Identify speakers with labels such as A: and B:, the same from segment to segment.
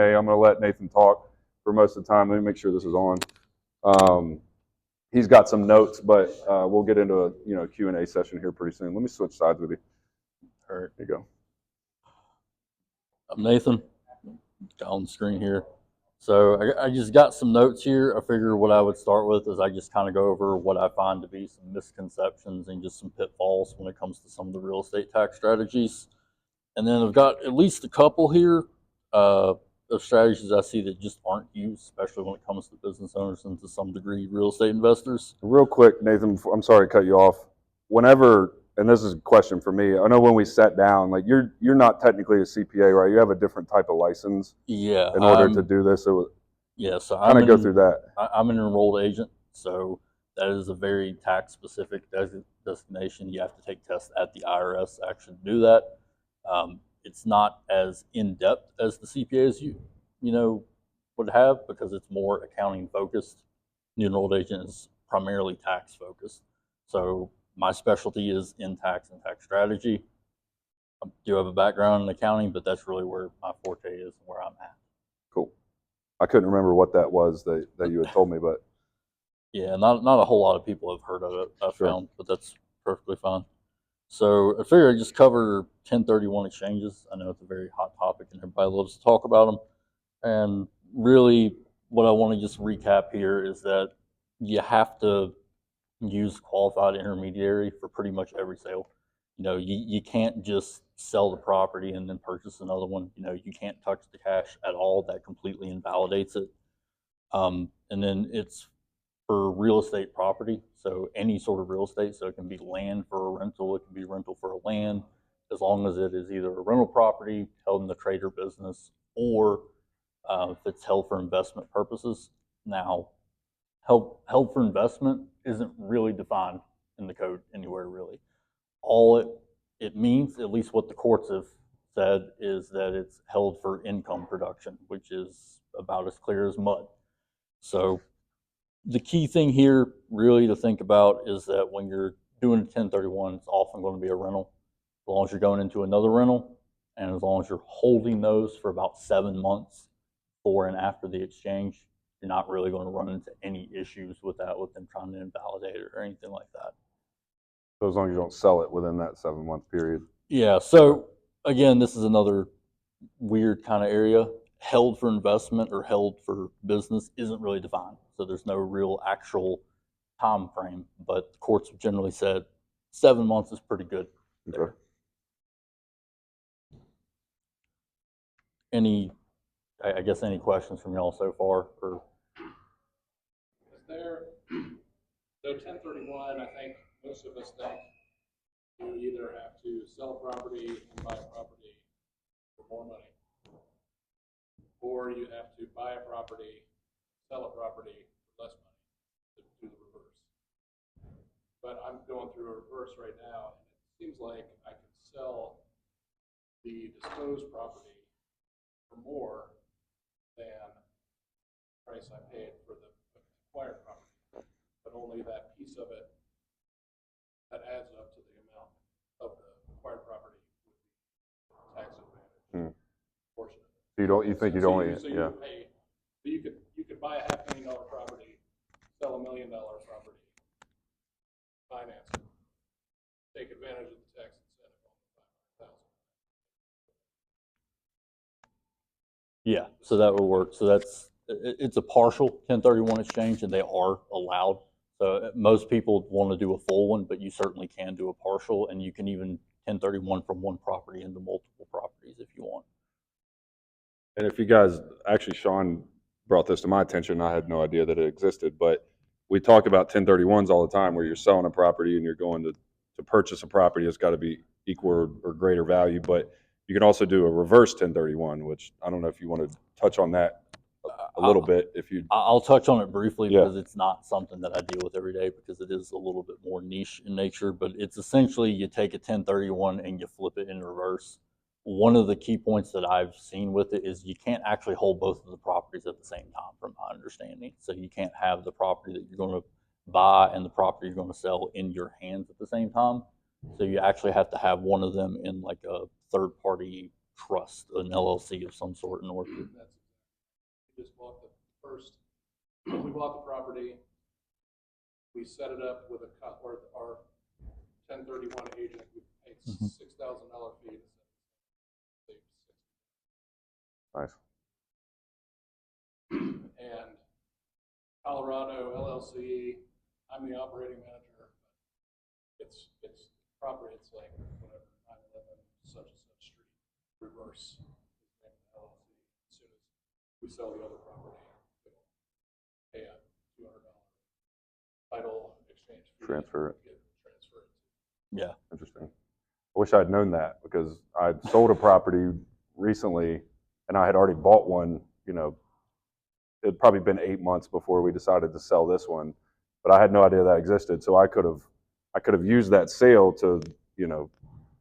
A: Hey, I'm going to let Nathan talk for most of the time. Let me make sure this is on. He's got some notes, but we'll get into a Q&A session here pretty soon. Let me switch sides with you. All right, here you go.
B: I'm Nathan, on the screen here. So I just got some notes here. I figure what I would start with is I just kind of go over what I find to be some misconceptions and just some pitfalls when it comes to some of the real estate tax strategies. And then I've got at least a couple here of strategies I see that just aren't used, especially when it comes to business owners and to some degree real estate investors.
A: Real quick, Nathan, I'm sorry to cut you off. Whenever, and this is a question for me, I know when we sat down, like you're not technically a CPA, right? You have a different type of license.
B: Yeah.
A: In order to do this, so
B: kind
A: of go through that.
B: I'm an enrolled agent, so that is a very tax specific designation. You have to take tests at the IRS to actually do that. It's not as in depth as the CPAs you would have, because it's more accounting focused. The enrolled agent is primarily tax focused. So my specialty is in tax and tax strategy. I do have a background in accounting, but that's really where my forte is and where I'm at.
A: Cool. I couldn't remember what that was that you had told me, but
B: yeah, not a whole lot of people have heard of it, I found, but that's perfectly fine. So I figured I'd just cover 1031 exchanges. I know it's a very hot topic and everybody loves to talk about them. And really what I want to just recap here is that you have to use qualified intermediary for pretty much every sale. You can't just sell the property and then purchase another one. You can't touch the cash at all. That completely invalidates it. And then it's for real estate property, so any sort of real estate. So it can be land for a rental, it can be rental for a land, as long as it is either a rental property held in the trade or business, or if it's held for investment purposes. Now, held for investment isn't really defined in the code anywhere, really. All it means, at least what the courts have said, is that it's held for income production, which is about as clear as mud. So the key thing here really to think about is that when you're doing a 1031, it's often going to be a rental. As long as you're going into another rental, and as long as you're holding those for about 7 months before and after the exchange, you're not really going to run into any issues with that, with them trying to invalidate it or anything like that.
A: So as long as you don't sell it within that 7-month period.
B: Yeah, so again, this is another weird kind of area. Held for investment or held for business isn't really defined, so there's no real actual time frame, but the courts have generally said 7 months is pretty good.
A: Okay.
B: I guess any questions from y'all so far? Or
C: is there, so 1031, I think most of us think you either have to sell a property and buy a property for more money, or you have to buy a property, sell a property for less money, to do the reverse. But I'm going through a reverse right now, and it seems like I can sell the disposed property for more than the price I paid for the acquired property, but only that piece of it that adds up to the amount of the acquired property would be tax advantage portion of it.
A: So you think you'd only,
C: yeah. You could buy a $500,000 property, sell $1 million property, finance it, take advantage of the tax incentive on the $500,000.
B: yeah, so that would work. So it's a partial 1031 exchange, and they are allowed. So most people want to do a full one, but you certainly can do a partial, and you can even 1031 from one property into multiple properties if you want.
A: And if you guys, actually Sean brought this to my attention, I had no idea that it existed, but we talk about 1031s all the time where you're selling a property and you're going to purchase a property. It's got to be equal or greater value, but you can also do a reverse 1031, which I don't know if you want to touch on that a little bit.
B: I'll touch on it briefly because it's not something that I deal with every day, because it is a little bit more niche in nature, but it's essentially you take a 1031 and you flip it in reverse. One of the key points that I've seen with it is you can't actually hold both of the properties at the same time, from my understanding. So you can't have the property that you're going to buy and the property you're going to sell in your hands at the same time. So you actually have to have one of them in like a third-party trust, an LLC of some sort, in order to.
C: just bought the first, we bought the property, we set it up with our 1031 agent, we paid $6,000 fee to set it up.
A: Nice.
C: And Colorado LLC, I'm the operating manager. It's property, it's like whatever, 911 such and such street, reverse. LLC. As soon as we sell the other property, we'll pay a $200 title exchange fee.
A: Transfer it.
C: Transfer it.
B: Yeah.
A: Interesting. I wish I'd known that because I sold a property recently and I had already bought one, you know, it had probably been 8 months before we decided to sell this one, but I had no idea that existed. So I could have used that sale to, you know,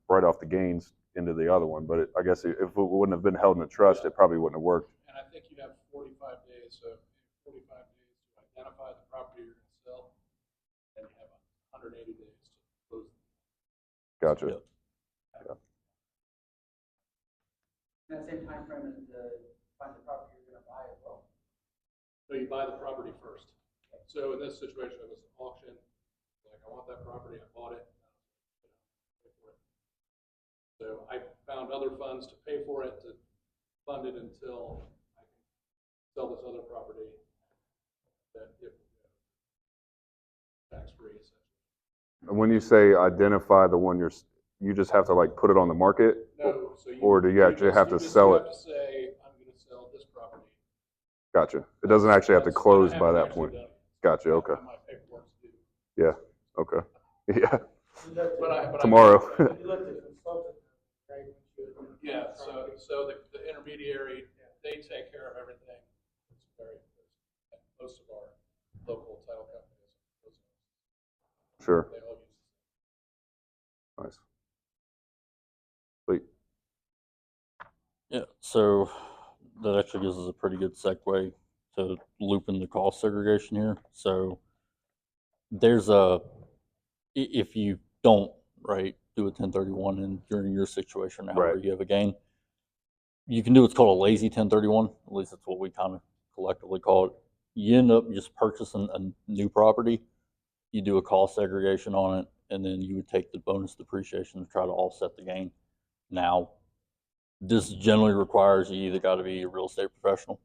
A: write off the gains into the other one. But I guess if it wouldn't have been held in a trust, it probably wouldn't have worked.
C: And I think you have 45 days, so 45 days to identify the property you're going to sell, and you have 180 days to close.
A: Gotcha.
B: Yep.
A: Yeah.
D: In that same time frame as the find the property you're going to buy as well.
C: So you buy the property first. So in this situation, it was an auction. Like, I want that property, I bought it. Pay for it. So I found other funds to pay for it, to fund it until I can sell this other property that if tax free essentially.
A: And when you say identify the one you just have to like put it on the market,
C: No, so you,
A: or do you actually have to sell it?
C: You have to say, I'm going to sell this property.
A: Gotcha. It doesn't actually have to
C: That's-
A: close
C: I
A: by
C: haven't
A: that
C: actually
A: point.
C: done it.
A: Gotcha. Okay.
C: My paperwork's due.
A: Yeah. Okay. Yeah.
C: But
A: Tomorrow.
D: You looked at consultant, right?
C: Yeah, so the intermediary, they take care of everything. It's very, and most of our local title companies,
A: Sure.
C: they all use it.
A: Nice. Sweet.
B: Yeah, so that actually gives us a pretty good segue to loop in the cost segregation here. So there's if you don't, right, do a 1031 and during your situation, however
A: Right.
B: you have a gain, you can do what's called a lazy 1031. At least that's what we kind of collectively call it. You end up just purchasing a new property, you do a cost segregation on it, and then you would take the bonus depreciation to try to offset the gain. Now, this generally requires you either got to be a real estate professional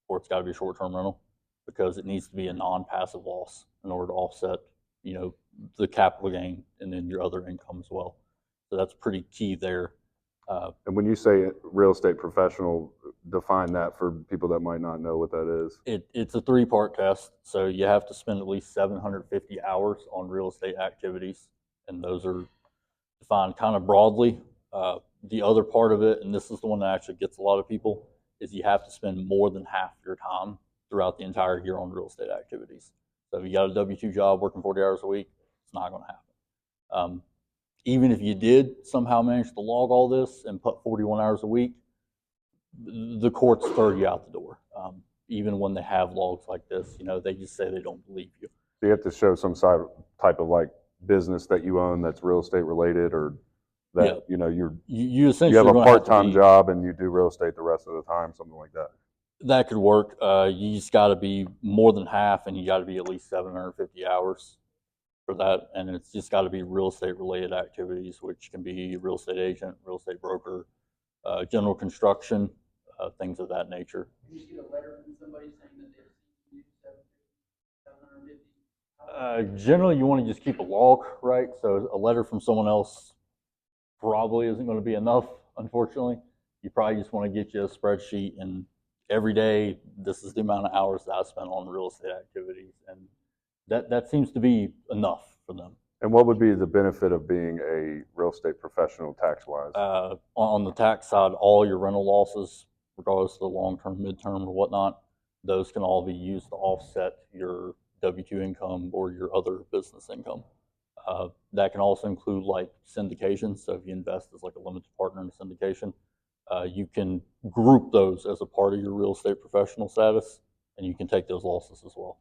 B: or it's got to be a short-term rental because it needs to be a non-passive loss in order to offset, you know, the capital gain and then your other income as well. So that's pretty key there.
A: And when you say real estate professional, define that for people that might not know what that is.
B: It's a 3-part test. So you have to spend at least 750 hours on real estate activities, and those are defined kind of broadly. The other part of it, and this is the one that actually gets a lot of people, is you have to spend more than half your time throughout the entire year on real estate activities. So if you got a W-2 job working 40 hours a week, it's not going to happen. Even if you did somehow manage to log all this and put 41 hours a week, the courts throw you out the door. Even when they have logs like this, you know, they just say they don't believe you.
A: So you have to show some type of like business that you own that's real estate related, or that,
B: Yeah.
A: you know,
B: You essentially
A: you have a
B: gonna have to
A: part-time
B: be-
A: job and you do real estate the rest of the time, something like that.
B: That could work. You just got to be more than half, and you got to be at least 750 hours for that. And it's just got to be real estate related activities, which can be real estate agent, real estate broker, general construction, things of that nature.
D: You just get a letter from somebody saying that they've seen you 750.
B: Generally, you want to just keep a log, right? So a letter from someone else probably isn't going to be enough, unfortunately. You probably just want to get you a spreadsheet, and every day, this is the amount of hours that I spent on real estate activities, and that seems to be enough for them.
A: And what would be the benefit of being a real estate professional tax-wise?
B: On the tax side, all your rental losses, regardless of the long-term, midterm, or whatnot, those can all be used to offset your W-2 income or your other business income. That can also include like syndication. So if you invest as like a limited partner in a syndication, you can group those as a part of your real estate professional status, and you can take those losses as well.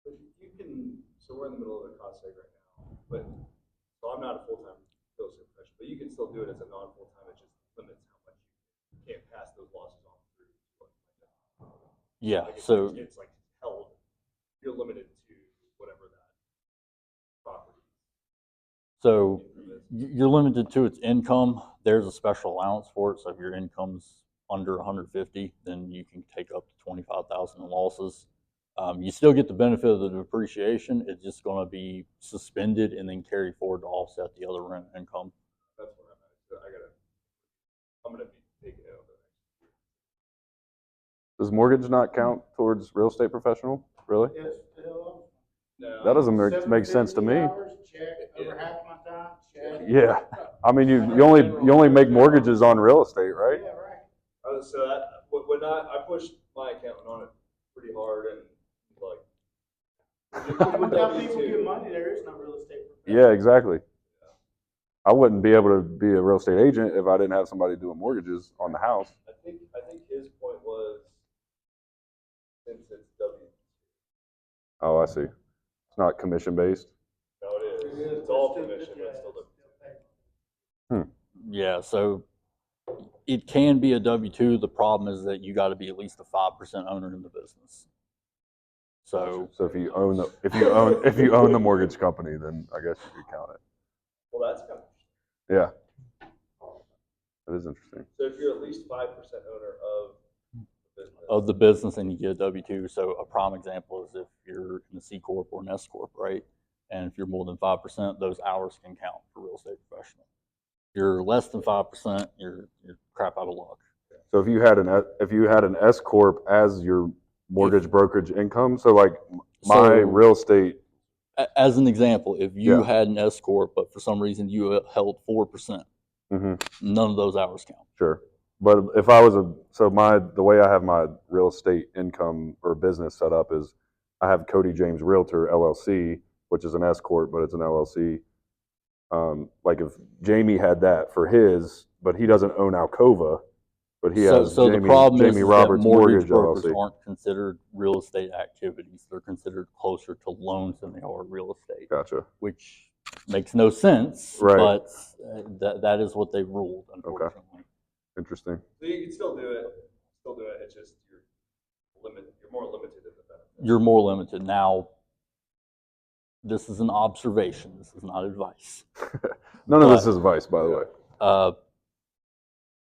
E: But you can, so we're in the middle of the cost seg right now, but, so I'm not a full-time real estate professional, but you can still do it as a non-full-time, it just limits how much you can't pass those losses on through to like
B: Yeah,
E: Like
B: so
E: it's like held, you're limited to whatever that property.
B: So you're limited to its income. There's a special allowance for it. So if your income's under 150, then you can take up to 25,000 in losses. You still get the benefit of the depreciation. It's just going to be suspended and then carry forward to offset the other rent income.
E: That's what I'm at. So I'm gonna be taking it over.
A: Does mortgage not count towards real estate professional? Really?
D: Yes, still.
E: No,
A: That doesn't make sense to me.
D: 750 hours, check, over half my time, check.
A: Yeah. I mean, you only make mortgages on real estate, right?
D: Yeah, right.
E: So that when I pushed my accountant on it pretty hard and like.
D: When people get money, there is no real estate professional.
A: Yeah, exactly. I wouldn't be able to be a real estate agent if I didn't have somebody doing mortgages on the house.
E: I think his point was since it's W.
A: Oh, I see. It's not commission based.
E: No, it is. It's all commission, but it's still W.
B: Yeah, so it can be a W-2. The problem is that you got to be at least a 5% owner in the business. So
A: if you own the mortgage company, then I guess you could count it.
E: Well, that's kind of.
A: Yeah. That is interesting.
E: So if you're at least 5% owner
B: of the business and you get a W-2. So a prime example is if you're in a C Corp or an S Corp, right? And if you're more than 5%, those hours can count for real estate professional. If you're less than 5%, you're crap out of luck.
A: So if you had an S Corp as your mortgage brokerage income, so like my real estate.
B: As an example, if you had an S Corp, but for some reason you held 4%, none of those hours count.
A: Sure. But if I was the way I have my real estate income or business set up is I have Cody James Realtor LLC, which is an S Corp, but it's an LLC. Like if Jamie had that for his, but he doesn't own Alcova, but he has
B: So the problem is
A: Roberts
B: that mortgage brokers
A: LLC.
B: aren't considered real estate activities. They're considered closer to loans than they are real estate.
A: Gotcha.
B: Which makes no sense,
A: right.
B: But that is what they ruled, unfortunately.
A: Okay. Interesting.
E: So you can still do it. It's just you're more limited in the benefits.
B: You're more limited. Now, this is an observation. This is not advice.
A: None of this is advice, by the way.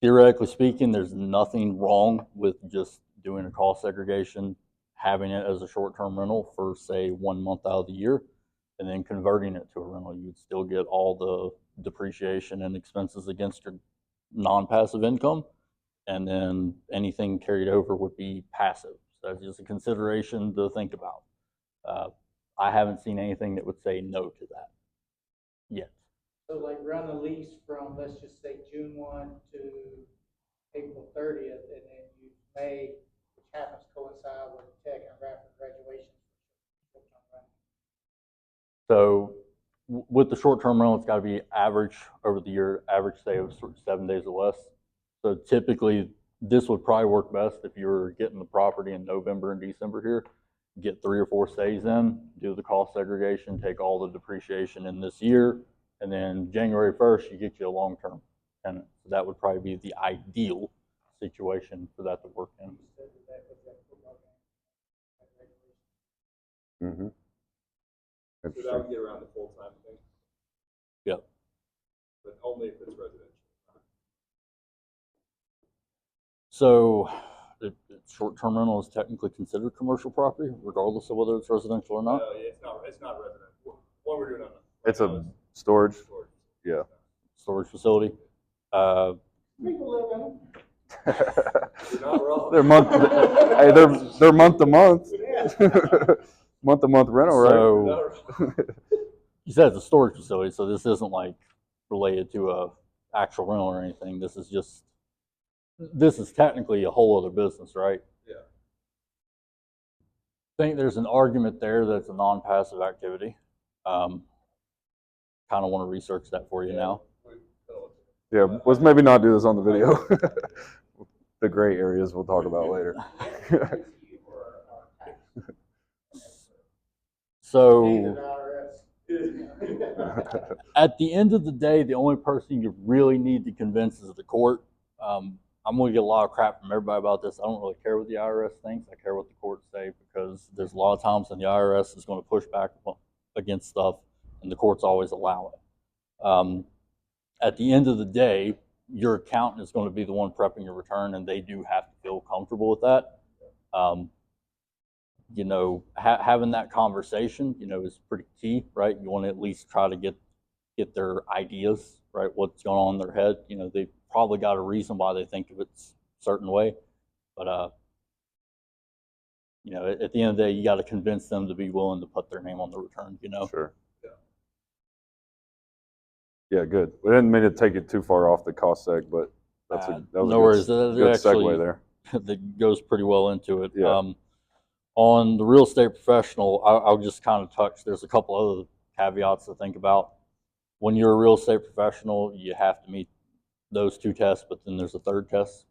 B: Theoretically speaking, there's nothing wrong with just doing a cost segregation, having it as a short-term rental for, say, 1 month out of the year, and then converting it to a rental. You'd still get all the depreciation and expenses against your non-passive income, and then anything carried over would be passive. So that's just a consideration to think about. I haven't seen anything that would say no to that yet.
D: So like run the lease from, let's just say June 1 to April 30th, and then you may, which happens to coincide with tech and rapid graduation.
B: So with the short-term rental, it's got to be average over the year, average stay of 7 days or less. So typically, this would probably work best if you're getting the property in November and December here. Get 3 or 4 stays in, do the cost segregation, take all the depreciation in this year, and then January 1st, you get you a long-term tenant. So that would probably be the ideal situation for that to work in.
A: Mm-hmm.
E: So that would get around the full-time thing?
B: Yep.
E: But only if it's residential.
B: So short-term rental is technically considered commercial property, regardless of whether it's residential or not?
E: It's not residential. What we're doing on
A: It's a storage. Yeah.
B: Storage facility.
D: People live in them.
E: You're not wrong.
A: They're month to month. Month to month rental, right?
B: So you said it's a storage facility, so this isn't like related to a actual rental or anything. This is technically a whole other business, right?
E: Yeah.
B: I think there's an argument there that it's a non-passive activity. Kind of want to research that for you now.
A: Yeah, let's maybe not do this on the video. The gray areas we'll talk about later.
B: So at the end of the day, the only person you really need to convince is the court. I'm I'm going to get a lot of crap from everybody about this. I don't really care what the IRS thinks. I care what the courts say, because there's a lot of times when the IRS is going to push back against stuff, and the courts always allow it. At the end of the day, your accountant is going to be the one prepping your return, and they do have to feel comfortable with that. You know, having that conversation, you know, is pretty key, right? You want to at least try to get their ideas, right? What's going on in their head. You know, they probably got a reason why they think of it a certain way, but you know, at the end of the day, you got to convince them to be willing to put their name on the return. You know.
A: Sure. Yeah, good. We didn't mean to take it too far off the cost seg, but that was
B: No
A: a
B: worries.
A: good,
B: That
A: good
B: actually,
A: segue there.
B: that goes pretty well into it.
A: Yeah.
B: On the real estate professional, I'll just kind of touch. There's a couple other caveats to think about. When you're a real estate professional, you have to meet those two tests, but then there's a third test.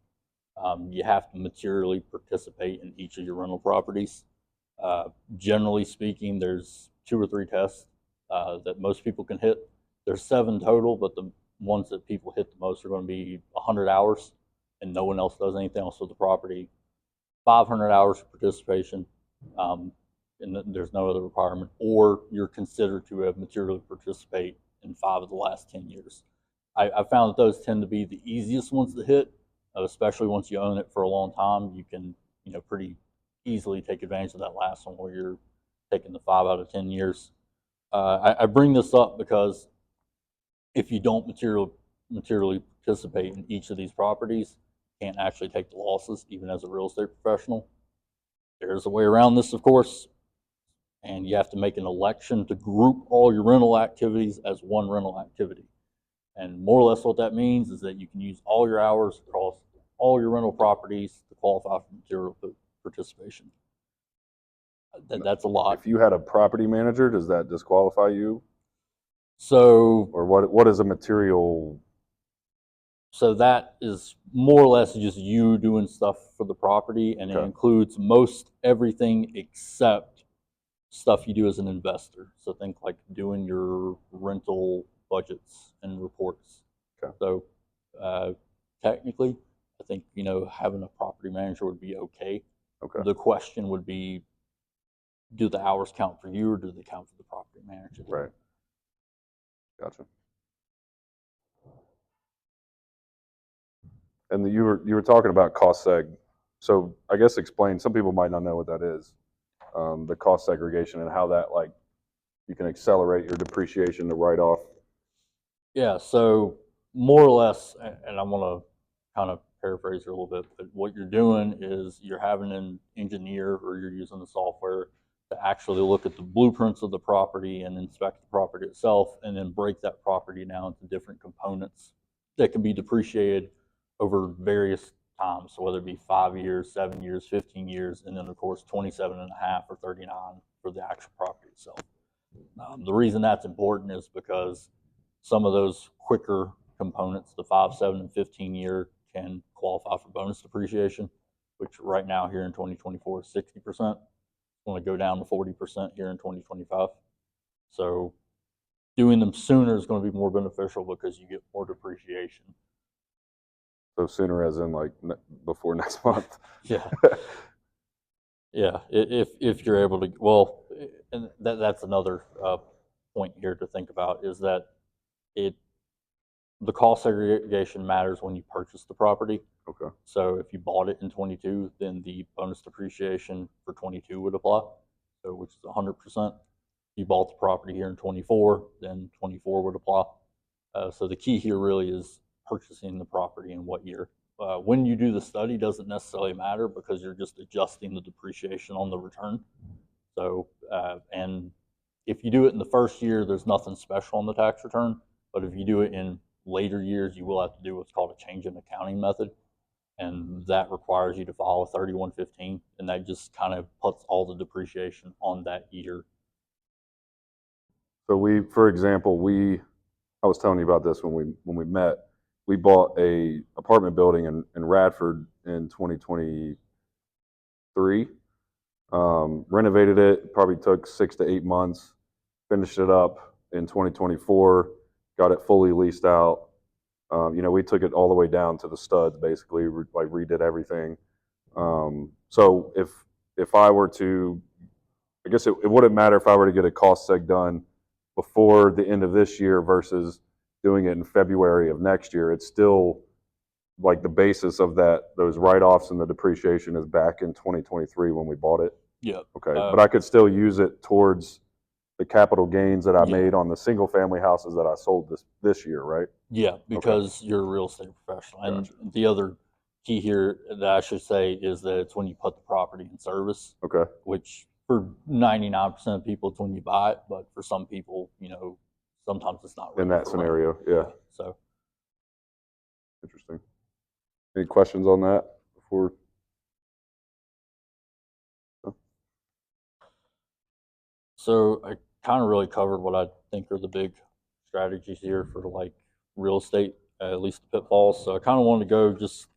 B: You have to materially participate in each of your rental properties. Generally speaking, there's 2 or 3 tests that most people can hit. There's 7 total, but the ones that people hit the most are going to be 100 hours, and no one else does anything else with the property. 500 hours of participation, and there's no other requirement, or you're considered to have materially participate in 5 of the last 10 years. I found that those tend to be the easiest ones to hit, especially once you own it for a long time. You can, you know, pretty easily take advantage of that last one where you're taking the 5 out of 10 years. I bring this up because if you don't materially participate in each of these properties, you can't actually take the losses, even as a real estate professional. There's a way around this, of course, and you have to make an election to group all your rental activities as one rental activity. And more or less what that means is that you can use all your hours across all your rental properties to qualify for material participation. That's a lot.
A: If you had a property manager, does that disqualify you?
B: So,
A: Or what is a material?
B: so that is more or less just you doing stuff for the property, and it
A: Okay.
B: includes most everything except stuff you do as an investor. So think like doing your rental budgets and reports.
A: Okay.
B: So technically, I think, you know, having a property manager would be okay.
A: Okay.
B: The question would be, do the hours count for you, or do they count for the property manager?
A: Right. Gotcha. And you were talking about cost seg. So I guess explain. Some people might not know what that is. The cost segregation and how that, like, you can accelerate your depreciation to write off.
B: Yeah, so more or less, and I'm going to kind of paraphrase here a little bit, but what you're doing is you're having an engineer, or you're using the software to actually look at the blueprints of the property and inspect the property itself, and then break that property down into different components that can be depreciated over various times. So whether it be 5 years, 7 years, 15 years, and then of course 27 and a half or 39 for the actual property itself. The reason that's important is because some of those quicker components, the 5, 7, and 15 year, can qualify for bonus depreciation, which right now here in 2024 is 60%. It's going to go down to 40% here in 2025. So doing them sooner is going to be more beneficial because you get more depreciation.
A: So sooner, as in like before next month.
B: Yeah. Yeah, if you're able to, well, and that's another point here to think about, is that the cost segregation matters when you purchase the property.
A: Okay.
B: So if you bought it in 22, then the bonus depreciation for 22 would apply, so which is 100%. If you bought the property here in 24, then 24 would apply. So the key here really is purchasing the property in what year. When you do the study doesn't necessarily matter, because you're just adjusting the depreciation on the return. So, and if you do it in the first year, there's nothing special on the tax return. But if you do it in later years, you will have to do what's called a change in accounting method. And that requires you to file a 3115. And that just kind of puts all the depreciation on that year.
A: So for example, I was telling you about this when we met. We bought a apartment building in Radford in 2023. Renovated it. Probably took 6 to 8 months. Finished it up in 2024. Got it fully leased out. We took it all the way down to the studs, basically, like redid everything. So if I were to, I guess it wouldn't matter if I were to get a cost seg done before the end of this year versus doing it in February of next year. It's still like the basis of those write-offs and the depreciation is back in 2023 when we bought it.
B: Yeah.
A: Okay, but I could still use it towards the capital gains that I
B: Yeah.
A: made on the single family houses that I sold this year, right?
B: Yeah, because you're a real estate professional. And
A: Gotcha.
B: the other key here that I should say is that it's when you put the property in service,
A: Okay.
B: which for 99% of people, it's when you buy it. But for some people, sometimes it's not ready
A: In that
B: for rent.
A: scenario, yeah.
B: So,
A: Interesting. Any questions on that before?
B: so I kind of really covered what I think are the big strategies here for like real estate, at least the pitfalls. So I kind of wanted to go just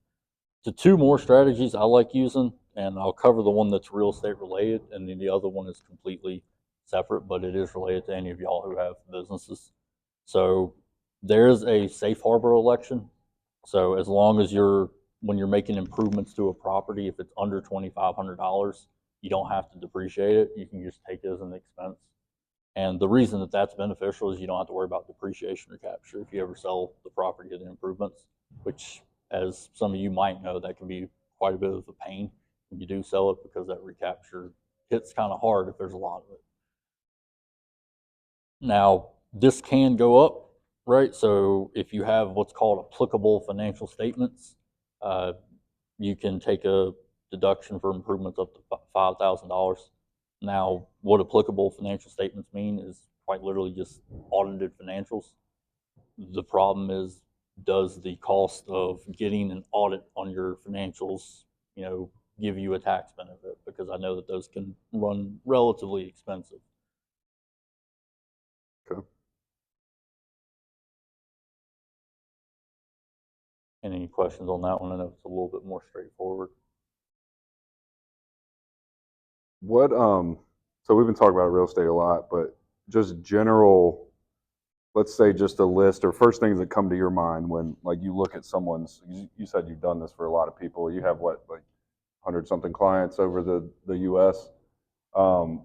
B: to two more strategies I like using, and I'll cover the one that's real estate related, and then the other one is completely separate, but it is related to any of y'all who have businesses. So there's a safe harbor election. So as long as when you're making improvements to a property, if it's under $2,500, you don't have to depreciate it. You can just take it as an expense. And the reason that that's beneficial is you don't have to worry about depreciation recapture if you ever sell the property or the improvements, which, as some of you might know, that can be quite a bit of a pain when you do sell it because that recapture hits kind of hard if there's a lot of it. Now, this can go up, right? So if you have what's called applicable financial statements, you can take a deduction for improvements up to $5,000. Now, what applicable financial statements mean is quite literally just audited financials. The problem is, does the cost of getting an audit on your financials, give you a tax benefit? Because I know that those can run relatively expensive.
A: Okay.
B: Any questions on that one? I know it's a little bit more straightforward.
A: What so we've been talking about real estate a lot, but just general, let's say just a list or first things that come to your mind when like you look at someone's, you said you've done this for a lot of people. You have what, like 100 something clients over the US.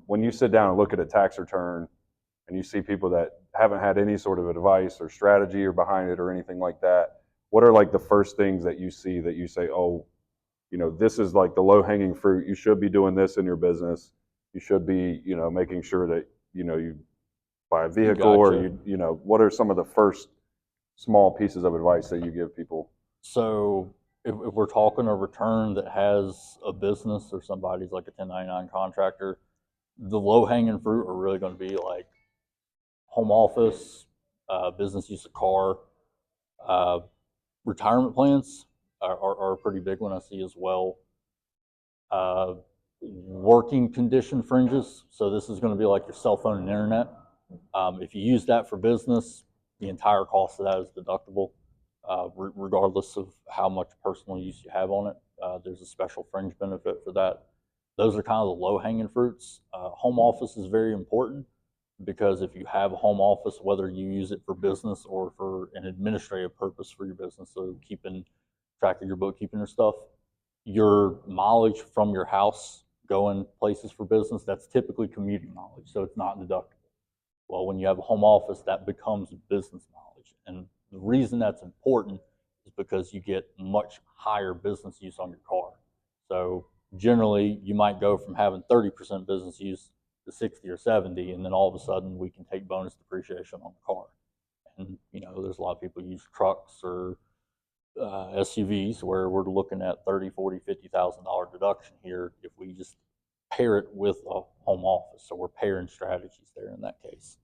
A: When you sit down and look at a tax return and you see people that haven't had any sort of advice or strategy or behind it or anything like that, what are like the first things that you see that you say, oh, this is like the low hanging fruit. You should be doing this in your business. You should be, making sure that, you buy a vehicle or
B: Gotcha.
A: what are some of the first small pieces of advice that you give people?
B: So if we're talking a return that has a business or somebody's like a 1099 contractor, the low hanging fruit are really going to be like home office, business use of car, uh, retirement plans are a pretty big one I see as well. Working condition fringes. So this is going to be like your cell phone and internet. If you use that for business, the entire cost of that is deductible, regardless of how much personal use you have on it. There's a special fringe benefit for that. Those are kind of the low-hanging fruits. Home office is very important because if you have a home office, whether you use it for business or for an administrative purpose for your business, so keeping track of your bookkeeping or stuff, your mileage from your house going places for business, that's typically commuting mileage, so it's not deductible. Well, when you have a home office, that becomes business mileage. And the reason that's important is because you get much higher business use on your car. So generally, you might go from having 30% business use to 60 or 70, and then all of a sudden we can take bonus depreciation on the car. And, there's a lot of people who use trucks or SUVs where we're looking at $30,000, $40,000, $50,000 deduction here if we just pair it with a home office. So we're pairing strategies there in that case.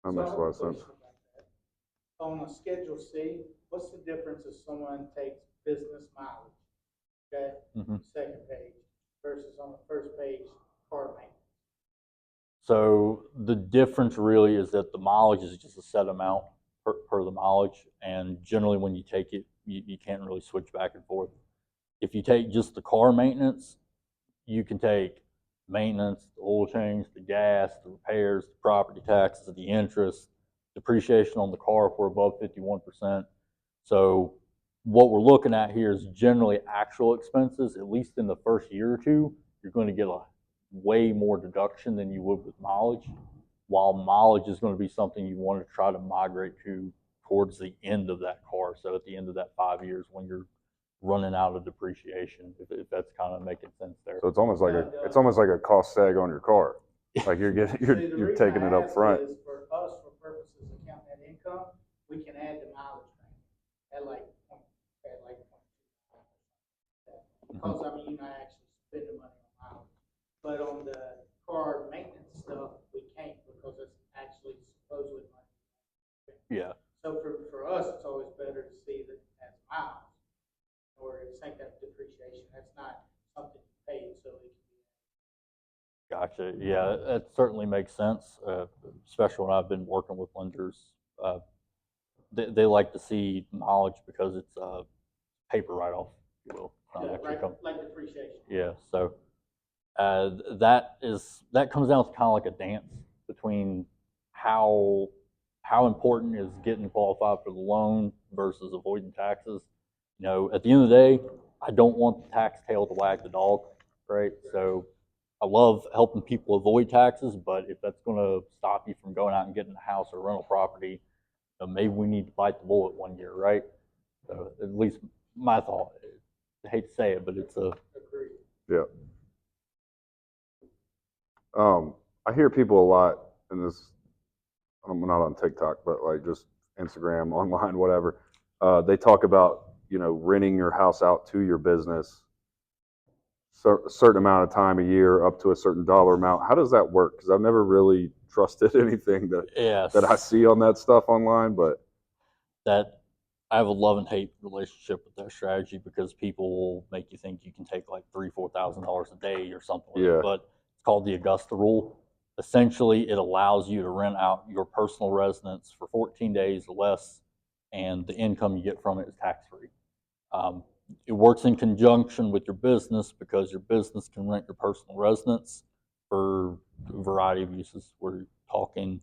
A: That makes a lot of sense.
D: On a Schedule C, what's the difference if someone takes business mileage, okay? Second page versus on the first page, car maintenance.
B: So the difference really is that the mileage is just a set amount per the mileage, and generally when you take it, you can't really switch back and forth. If you take just the car maintenance, you can take maintenance, the oil change, the gas, the repairs, the property taxes, the interest, depreciation on the car if we're above 51%. So what we're looking at here is generally actual expenses. At least in the first year or two, you're going to get a way more deduction than you would with mileage, while mileage is going to be something you want to try to migrate to towards the end of that car. So at the end of that 5 years when you're running out of depreciation, if that's kind of making sense there.
A: So it's almost like a cost sag on your car. Like you're getting,
D: See, the
A: you're
D: reason
A: taking
D: I
A: it up
D: ask
A: front.
D: is for us, for purposes of counting that income, we can add the mileage at like 0.2. Because I mean, you're not actually spending money on mileage. But on the car maintenance stuff, we can't because it's actually supposedly money.
B: Yeah.
D: So for us, it's always better to see that as miles, or it's like that depreciation. That's not something you pay, so it can be.
B: Gotcha. Yeah, that certainly makes sense, especially when I've been working with lenders. They like to see mileage because it's a paper write-off, if you will.
D: Yeah, right, like depreciation.
B: Yeah, so that comes down to kind of like a dance between how important is getting qualified for the loan versus avoiding taxes. You know, at the end of the day, I don't want the tax tail to wag the dog, right? So I love helping people avoid taxes, but if that's going to stop you from going out and getting a house or rental property, maybe we need to bite the bullet 1 year, right? So at least my thought. I hate to say it, but it's a
A: Yeah. I hear people a lot, and this, I'm not on TikTok, but like just Instagram, online, whatever. They talk about, renting your house out to your business a certain amount of time a year up to a certain dollar amount. How does that work? Because I've never really trusted anything that I see on that stuff online, but
B: that I have a love and hate relationship with that strategy because people will make you think you can take like $3,000-4,000 a day or something with it, but it's called the Augusta rule. Essentially, it allows you to rent out your personal residence for 14 days or less, and the income you get from it is tax-free. It works in conjunction with your business because your business can rent your personal residence for a variety of uses. We're talking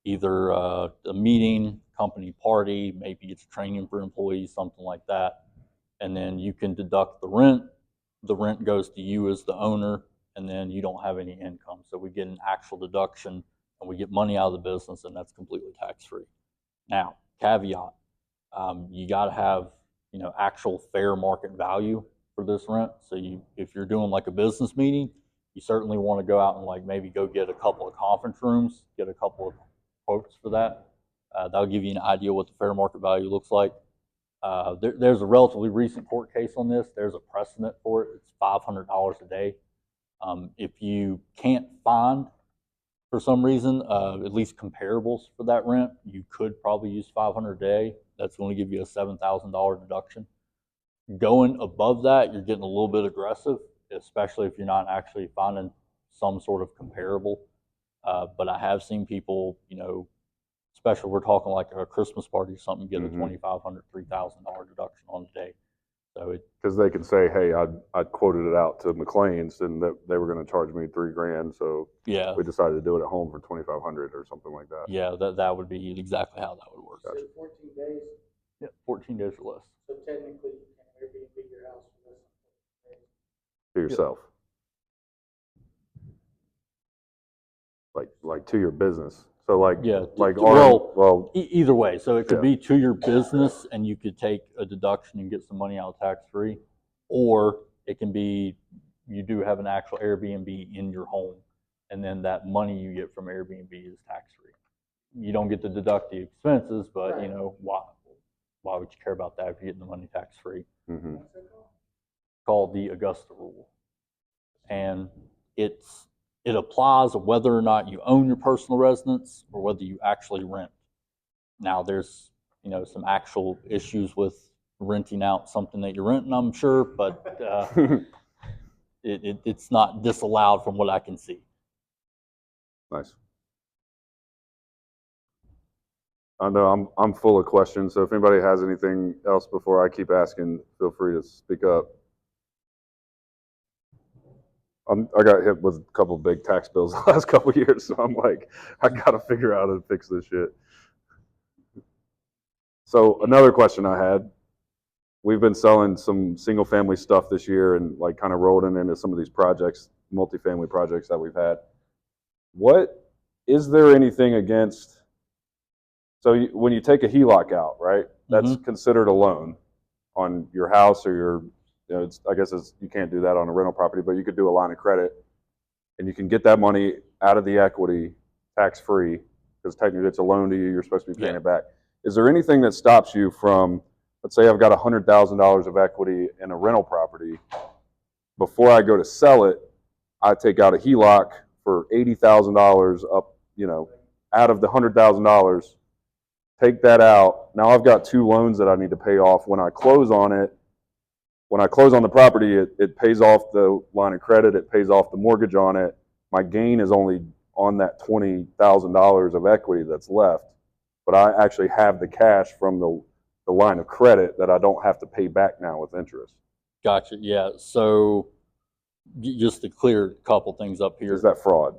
B: either a meeting, company party, maybe it's training for employees, something like that. And then you can deduct the rent. The rent goes to you as the owner, and then you don't have any income. So we get an actual deduction and we get money out of the business, and that's completely tax-free. Now, caveat, you got to have actual fair market value for this rent. So if you're doing like a business meeting, you certainly want to go out and like maybe go get a couple of conference rooms, get a couple of quotes for that. That'll give you an idea what the fair market value looks like. There's a relatively recent court case on this. There's a precedent for it. It's $500 a day. If you can't find, for some reason, at least comparables for that rent, you could probably use $500 a day. That's going to give you a $7,000 deduction. Going above that, you're getting a little bit aggressive, especially if you're not actually finding some sort of comparable. But I have seen people, especially we're talking like a Christmas party or something, get a $2,500, $3,000 deduction on a day. So
A: because they can say, hey, I'd quoted it out to McLean's and that they were going to charge me $3,000, so
B: yeah,
A: we decided to do it at home for $2,500 or something like that.
B: Yeah, that would be exactly how that would work.
D: So 14 days.
B: Yeah, 14 days or less.
D: So technically, you can Airbnb your house for less than 14 days.
A: To yourself. Like to your business. So
B: either way. So it could be to your business, and you could take a deduction and get some money out tax free, or it can be you do have an actual Airbnb in your home, and then that money you get from Airbnb is tax free. You don't get to deduct the expenses, but
D: Right.
B: Why would you care about that if you're getting the money tax free?
A: Mm-hmm.
D: What's it called?
B: Called the Augusta rule, and it applies whether or not you own your personal residence or whether you actually rent. Now, there's some actual issues with renting out something that you're renting, I'm sure, but it's not disallowed from what I can see.
A: Nice. I know I'm full of questions, so if anybody has anything else before I keep asking, feel free to speak up. I got hit with a couple of big tax bills the last couple of years, so I'm like, I got to figure out how to fix this shit. So another question I had, we've been selling some single family stuff this year and like kind of rolling into some of these projects, multifamily projects that we've had. What, is there anything against, so when you take a HELOC out, right, that's considered a loan on your house or your, you know, I guess you can't do that on a rental property, but you could do a line of credit and you can get that money out of the equity tax-free because technically it's a loan to you, you're supposed to be paying it back. Is there anything that stops you from, let's say I've got $100,000 of equity in a rental property, before I go to sell it, I take out a HELOC for $80,000 up, you know, out of the $100,000, take that out. Now I've got 2 loans that I need to pay off. When I close on it, when I close on the property, it pays off the line of credit, it pays off the mortgage on it. My gain is only on that $20,000 of equity that's left, but I actually have the cash from the line of credit that I don't have to pay back now with interest.
B: Gotcha. Yeah. So just to clear a couple things up here.
A: Is that fraud?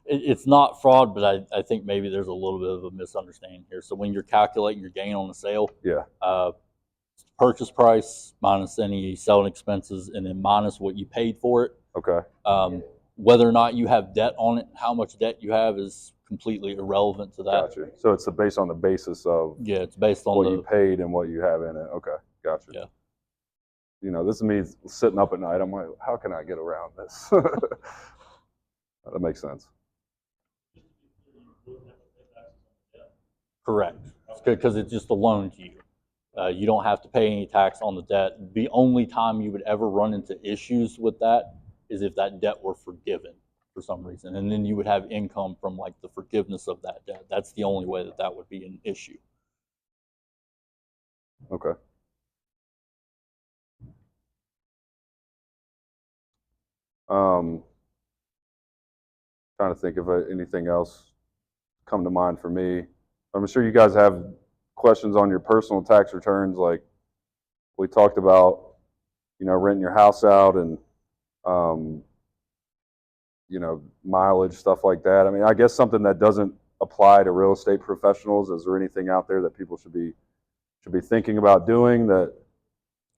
B: It's not fraud, but I think maybe there's a little bit of a misunderstanding here. So when you're calculating your gain on the sale, purchase price minus any selling expenses and then minus what you paid for it.
A: Okay.
B: Whether or not you have debt on it, how much debt you have is completely irrelevant to that.
A: Gotcha. So it's based on the basis of
B: it's based on
A: what you paid and what you have in it. Okay, gotcha.
B: Yeah.
A: You know, this is me sitting up at night. I'm like, how can I get around this? That makes sense.
B: Correct, because it's just a loan to you. You don't have to pay any tax on the debt. The only time you would ever run into issues with that is if that debt were forgiven for some reason, and then you would have income from like the forgiveness of that debt. That's the only way that that would be an issue.
A: Okay. Trying to think of anything else come to mind for me. I'm sure you guys have questions on your personal tax returns, like we talked about, you know, renting your house out and, you know, mileage, stuff like that. I mean, I guess something that doesn't apply to real estate professionals. Is there anything out there that people should be thinking about doing that,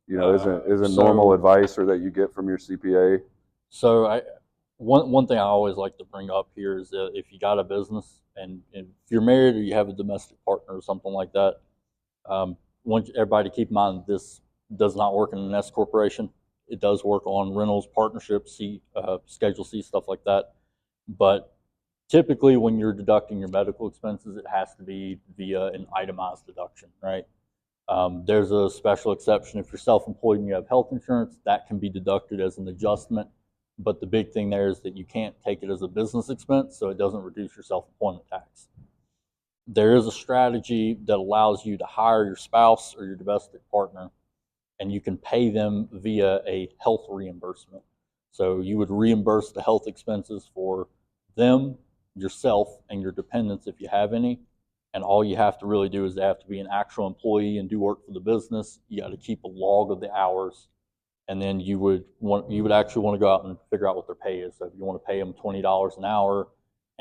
A: you know, isn't normal advice or that you get from your CPA?
B: So one thing I always like to bring up here is that if you got a business and if you're married or you have a domestic partner or something like that, want everybody to keep in mind this does not work in an S corporation. It does work on rentals, partnerships, Schedule C, stuff like that. But typically when you're deducting your medical expenses, it has to be via an itemized deduction, right? There's a special exception if you're self-employed and you have health insurance, that can be deducted as an adjustment. But the big thing there is that you can't take it as a business expense, so it doesn't reduce your self-employment tax. There is a strategy that allows you to hire your spouse or your domestic partner, and you can pay them via a health reimbursement. So you would reimburse the health expenses for them, yourself, and your dependents if you have any. And all you have to really do is they have to be an actual employee and do work for the business. You got to keep a log of the hours. And then you would actually want to go out and figure out what their pay is. So if you want to pay them $20 an hour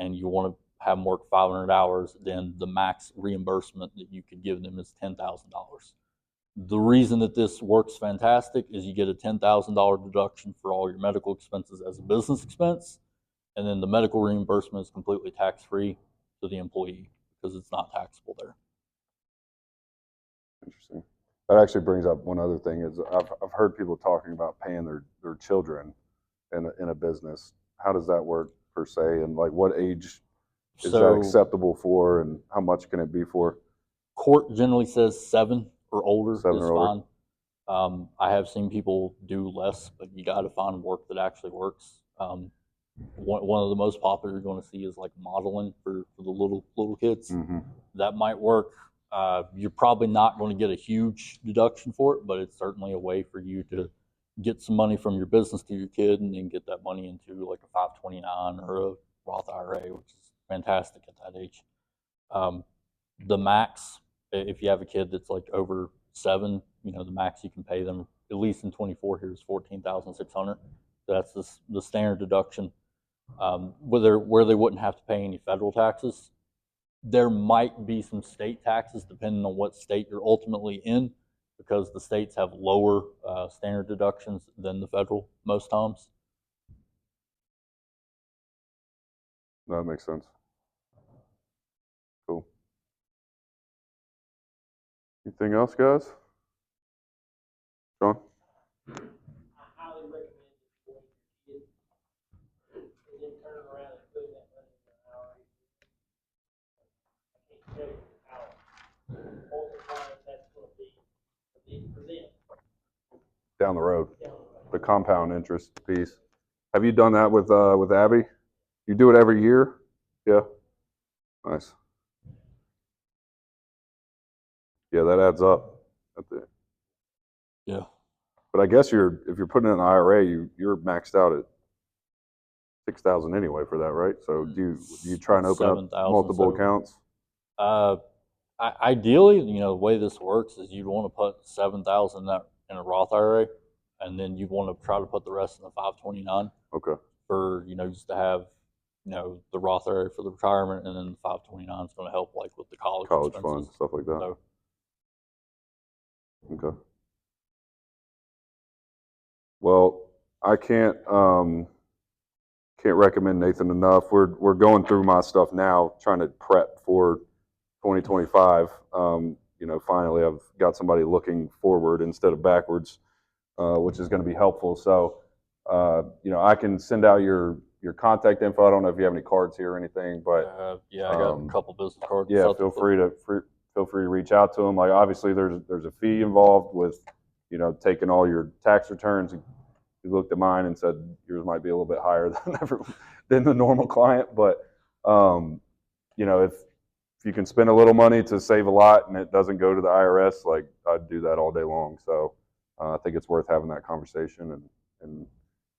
B: and you want to have them work 500 hours, then the max reimbursement that you could give them is $10,000. The reason that this works fantastic is you get a $10,000 deduction for all your medical expenses as a business expense, and then the medical reimbursement is completely tax-free to the employee because it's not taxable there.
A: Interesting. That actually brings up one other thing is I've heard people talking about paying their children in a business. How does that work per se, and like what age is that acceptable for, and how much can it be for?
B: Court generally says 7 or older
A: 7
B: is
A: or older.
B: fine. I have seen people do less, but you got to find work that actually works. One of the most popular you're going to see is like modeling for the little kids.
A: Mm-hmm.
B: That might work. You're probably not going to get a huge deduction for it, but it's certainly a way for you to get some money from your business to your kid and then get that money into like a 529 or a Roth IRA, which is fantastic at that age. The max, if you have a kid that's like over 7, you know, the max you can pay them, at least in 24 here, is $14,600. That's the standard deduction. Where they wouldn't have to pay any federal taxes. There might be some state taxes depending on what state you're ultimately in, because the states have lower standard deductions than the federal most times.
A: That makes sense. Cool. Anything else, guys? Sean?
F: I highly recommend it for your kids. And then turn around and put that money in an IRA. I can't tell you how multiplying that's gonna be for them.
A: Down the road.
F: down the road.
A: The compound interest piece. Have you done that with Abby? You do it every year? Yeah. Nice. Yeah, that adds up.
B: Yeah.
A: But I guess if you're putting in an IRA, you're maxed out at 6,000 anyway for that, right? So do you try and open up
B: 7,000,
A: multiple
B: so-
A: accounts?
B: Ideally, the way this works is you'd want to put 7,000 in a Roth IRA, and then you'd want to try to put the rest in the 529
A: Okay.
B: for just to have the Roth IRA for the retirement, and then the 529 is going to help like with the college
A: College
B: expenses.
A: fund, stuff like that.
B: So,
A: Okay. Well, I can't recommend Nathan enough. We're going through my stuff now, trying to prep for 2025. Finally, I've got somebody looking forward instead of backwards, which is going to be helpful. So, I can send out your contact info. I don't know if you have any cards here or anything, but
B: yeah, I got a couple business cards.
A: yeah, feel free to reach out to them. Like, obviously, there's a fee involved with taking all your tax returns. He looked at mine and said yours might be a little bit higher than the normal client, but if you can spend a little money to save a lot and it doesn't go to the IRS, like, I'd do that all day long. So I think it's worth having that conversation, and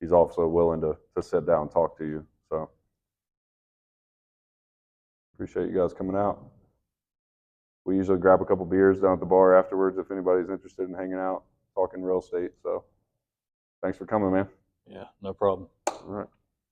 A: he's also willing to sit down and talk to you. So appreciate you guys coming out. We usually grab a couple beers down at the bar afterwards if anybody's interested in hanging out, talking real estate. So thanks for coming, man.
B: Yeah, no problem.
A: All right.